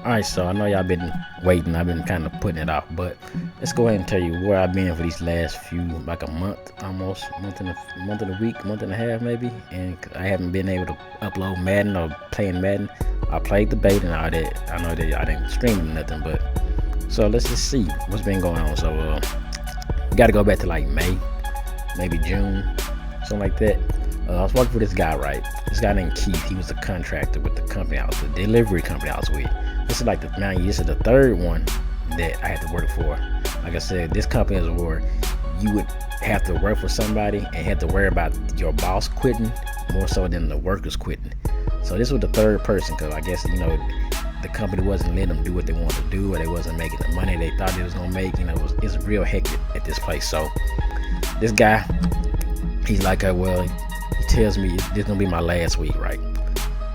Alright, so I know y'all been waiting. I've been kind of putting it off, but let's go ahead and tell you where I've been for these last few, like a month, almost month and a week, month and a half maybe. And I haven't been able to upload Madden or playing Madden. I played the bait and all that. I know that y'all didn't stream nothing, but so let's just see what's been going on. So we got to go back to like May, maybe June, something like that. I was working for this guy, right? This guy named Keith. He was a contractor with the company the delivery company I was with. This is like this is the third one that I had to work for. Like I said, this company is where you would have to work for somebody and have to worry about your boss quitting more so than the workers quitting. So this was the third person, because I guess, the company wasn't letting them do what they wanted to do, or they wasn't making the money they thought they was gonna make. It's real hectic at this place. So this guy, he's like, well, he tells me this gonna be my last week, right?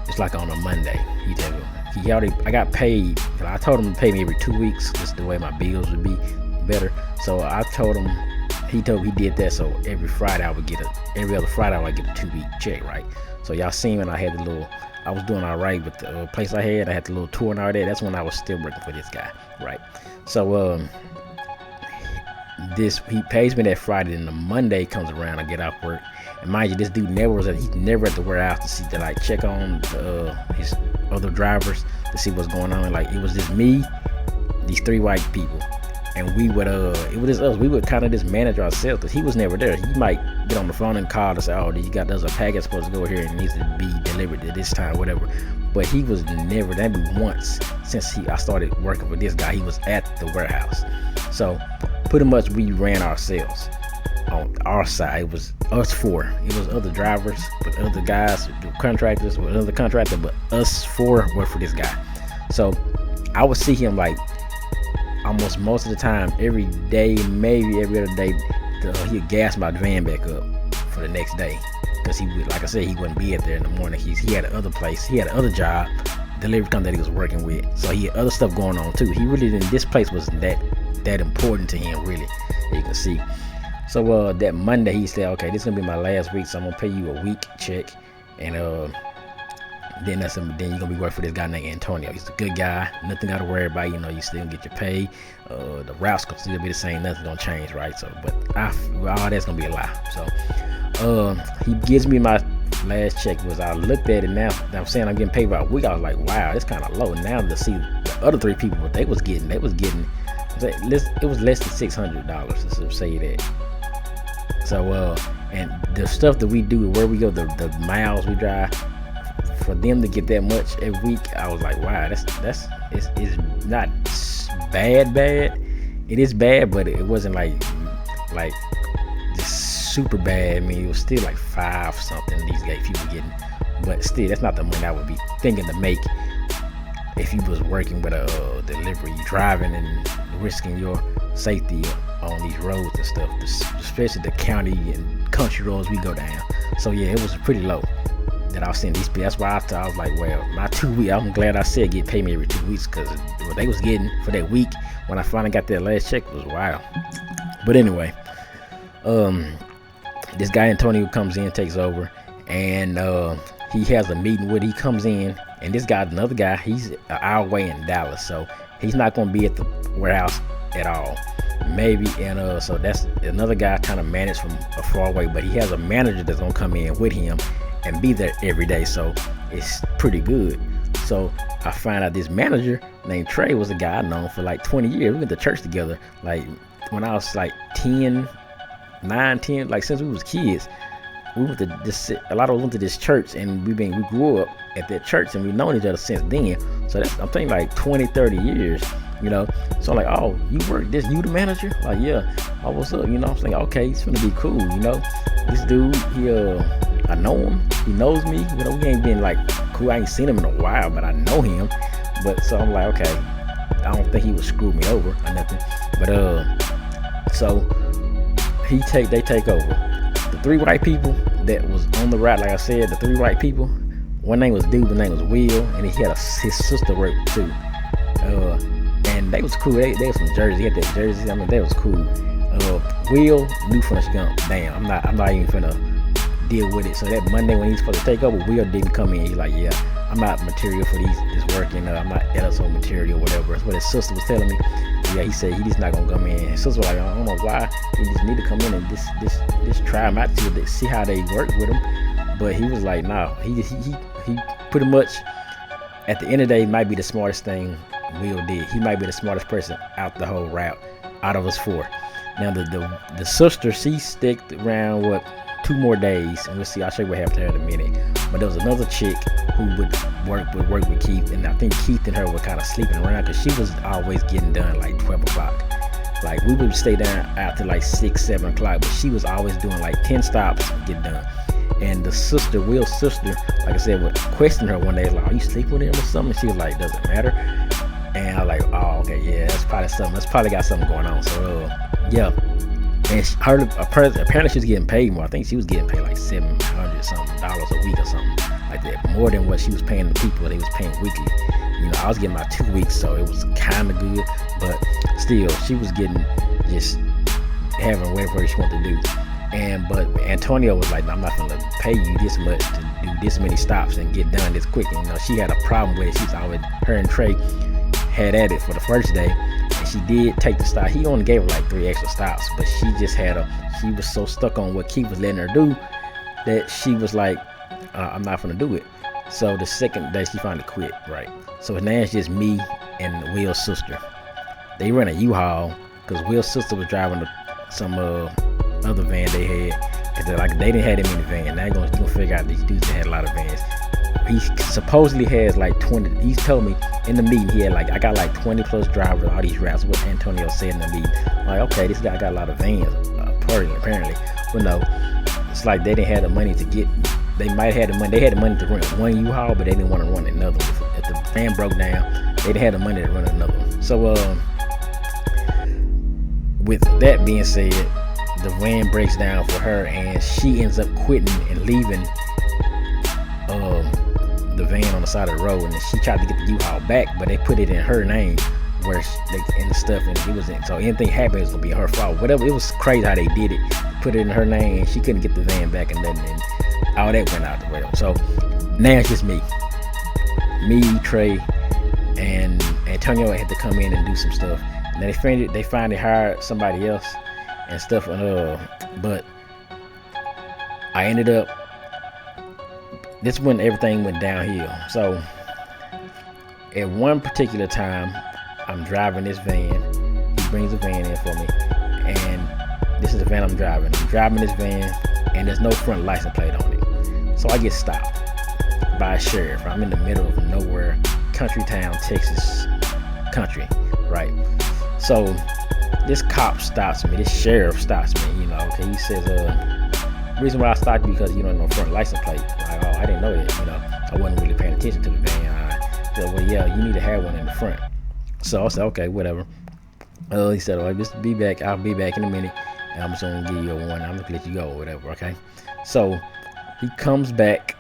It's like on a Monday. He tells me I got paid. I told him to pay me every 2 weeks. Just the way my bills would be better. So I told him. He told me he did that. So every Friday I would get every other Friday I would get a 2-week check, right? So y'all seen when I had I was doing all right with the place I had. I had the little tour and all that. That's when I was still working for this guy, right? So he pays me that Friday, and the Monday comes around. I get off work, and mind you, this dude he's never at the warehouse to see check on his other drivers to see what's going on. Like, it was just me, these 3 white people, and we would it was just us. We would kind of just manage ourselves, because he was never there. He might get on the phone and call and say, oh, there's a package supposed to go here and needs to be delivered at this time, whatever. But he was never, that be once since I started working for this guy, he was at the warehouse. So pretty much we ran ourselves on our side. It was us 4. It was other drivers, but other guys, contractors with other contractor, but us 4 worked for this guy. So I would see him like almost most of the time, every day, maybe every other day. He'd gas my van back up for the next day, because he would, like I said, he wouldn't be at there in the morning. He had another place, he had another job, delivery company that he was working with. So he had other stuff going on too. He really didn't. This place wasn't that important to him, really. You can see. So that Monday he said, okay, this is gonna be my last week, so I'm gonna pay you a week check, and then you're gonna be working for this guy named Antonio. He's a good guy, nothing gotta worry about. You still get your pay. The routes gonna still be the same, nothing gonna change, right? So, but all that's gonna be a lie. So he gives me my last check. I looked at it now, I'm saying I'm getting paid by a week. I was like, wow, that's kind of low. Now to see the other 3 people, what they was getting, it was less than $600. Let's say that. So and the stuff that we do, where we go, the miles we drive, for them to get that much every week, I was like, wow, it's not bad. It is bad, but it wasn't like just super bad. I mean, it was still like 5 something these guys people getting, but still, that's not the money I would be thinking to make if you was working with a delivery, driving and risking your safety on these roads and stuff, especially the county and country roads we go down. So yeah, it was pretty low that I was seeing these people. That's why I was like, well, my 2 weeks, I'm glad I said get paid me every 2 weeks, because what they was getting for that week when I finally got that last check was wild. But anyway, this guy Antonio comes in, takes over, and he has a meeting with. He comes in, and this guy, another guy, he's an hour away in Dallas, so he's not going to be at the warehouse at all. Maybe, and so that's another guy kind of managed from a far away, but he has a manager that's going to come in with him and be there every day, so it's pretty good. So I find out this manager named Trey was a guy I known for like 20 years. We went to church together, like when I was like 10, like since we was kids. We went to this, a lot of us went to this church, and we grew up at that church, and we've known each other since then. So I'm thinking like 20, 30 years, So I'm like, oh, you work this, you the manager? Like, yeah. Oh, what's up? I'm thinking, okay, it's gonna be cool, This dude, I know him. He knows me. We ain't been like cool. I ain't seen him in a while, but I know him. But so I'm like, okay, I don't think he would screw me over or nothing. But so they take over. The 3 white people that was on the route, like I said, the 3 white people. One name was Dude, the name was Will, and he had his sister work too. And they was cool. They was from Jersey. He had that Jersey. I mean, they was cool. Will knew from the jump. Damn, I'm not even finna deal with it. So that Monday when he's supposed to take over, Will didn't come in. He's like, yeah, I'm not material for this work, I'm not editorial material or whatever. That's what his sister was telling me. Yeah, he said he just not gonna come in. His sister was like, I don't know why. He just need to come in and just try him out to see how they work with him. But he was like, nah. He pretty much at the end of the day might be the smartest thing Will did. He might be the smartest person out the whole route, out of us 4. Now the sister, she sticked around 2 more days, and we'll see. I'll show you what happened to her in a minute. But there was another chick who would work with Keith, and I think Keith and her were kind of sleeping around because she was always getting done like 12 o'clock. Like we would stay down after like 6, 7 o'clock, but she was always doing like 10 stops to get done. And the sister, Will's sister, like I said, would question her one day, like, "Are you sleeping with him or something?" She was like, "Doesn't matter." And I was like, "Oh, okay, yeah, that's probably something. That's probably got something going on." So yeah. And apparently she was getting paid more. I think she was getting paid like $700 something a week or something like that, more than what she was paying the people they was paying weekly. You know, I was getting my 2 weeks, so it was kind of good, but still, she was getting just having whatever she wanted to do. But Antonio was like, "I'm not gonna pay you this much to do this many stops and get done this quick." And, you know, she had a problem with it. She's always, her and Trey had at it for the first day. She did take the stop. He only gave her like 3 extra stops, but she just she was so stuck on what Keith was letting her do that she was like, "I'm not gonna do it." So the second day she finally quit, right? So now it's just me and Will's sister. They run a U-Haul because Will's sister was driving some other van they had, because they didn't have that many vans. Now you're gonna figure out these dudes that had a lot of vans. He supposedly has like 20. He's told me in the meeting he had like, I got like 20 plus drivers all these routes. What Antonio said in the meeting. I'm like, okay, this guy got a lot of vans, apparently. But no, it's like they didn't have the money to get. They might have the money. They had the money to rent one U-Haul, but they didn't want to run another one. If the van broke down, they didn't have the money to run another one. So with that being said, the van breaks down for her, and she ends up quitting and leaving the van on the side of the road. And she tried to get the U-Haul back, but they put it in her name where they in the stuff, and it was in, so anything happened, it was gonna be her fault. Whatever, it was crazy how they did it. Put it in her name, and she couldn't get the van back, and nothing, and all that went out the window. So now it's just me, Trey, and Antonio had to come in and do some stuff. And they finally hired somebody else and stuff. But I ended up. This is when everything went downhill. So at one particular time, I'm driving this van. He brings a van in for me, and this is the van I'm driving. I'm driving this van, and there's no front license plate on it. So I get stopped by a sheriff. I'm in the middle of nowhere, country town, Texas country, right? So this cop stops me. This sheriff stops me. You know, okay. He says, reason why I stopped you because you don't know front license plate. Like, oh, I didn't know that. You know, I wasn't really paying attention to the van. I said, well, yeah, you need to have one in the front. So I said, okay, whatever. He said, all right, just be back. I'll be back in a minute, and I'm just gonna give you a warning. I'm gonna let you go or whatever. Okay. So he comes back,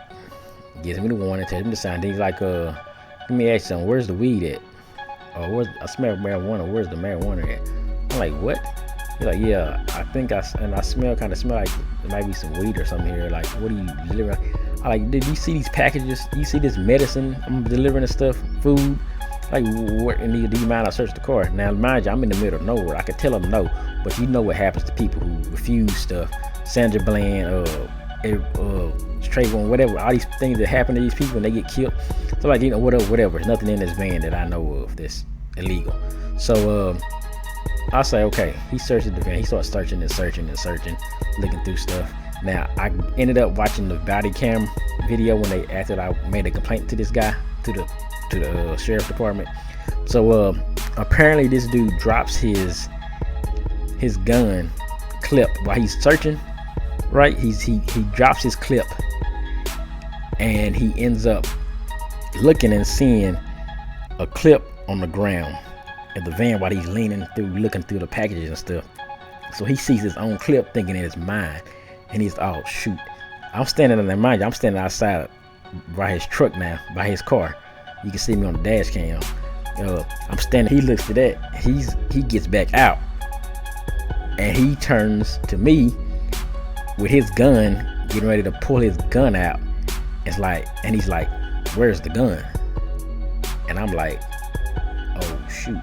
gives me the warning, tells me to sign. Then he's like, let me ask you something. Where's the weed at? Or I smell marijuana. Where's the marijuana at? I'm like, what? He's like, yeah, I think I smell like there might be some weed or something here. Like, what are you delivering? I'm like, did you see these packages? You see this medicine I'm delivering and stuff, food? Like, what? And do you mind I search the car? Now, mind you, I'm in the middle of nowhere. I could tell them no, but you know what happens to people who refuse stuff. Sandra Bland, Trayvon, whatever, all these things that happen to these people and they get killed. So like, you know, whatever. There's nothing in this van that I know of that's illegal. So I say, okay. He searches the van. He starts searching, looking through stuff. Now I ended up watching the body cam video when after I made a complaint to this guy, to the sheriff department. So apparently this dude drops his gun clip while he's searching. Right, he drops his clip, and he ends up looking and seeing a clip on the ground in the van while he's leaning through, looking through the packages and stuff. So he sees his own clip, thinking it's mine, and he's, oh shoot! I'm standing in there, mind you, I'm standing outside by his truck now, by his car. You can see me on the dash cam. I'm standing. He looks at that. He gets back out, and he turns to me with his gun, getting ready to pull his gun out. It's like, and he's like, where's the gun? And I'm like, oh shoot.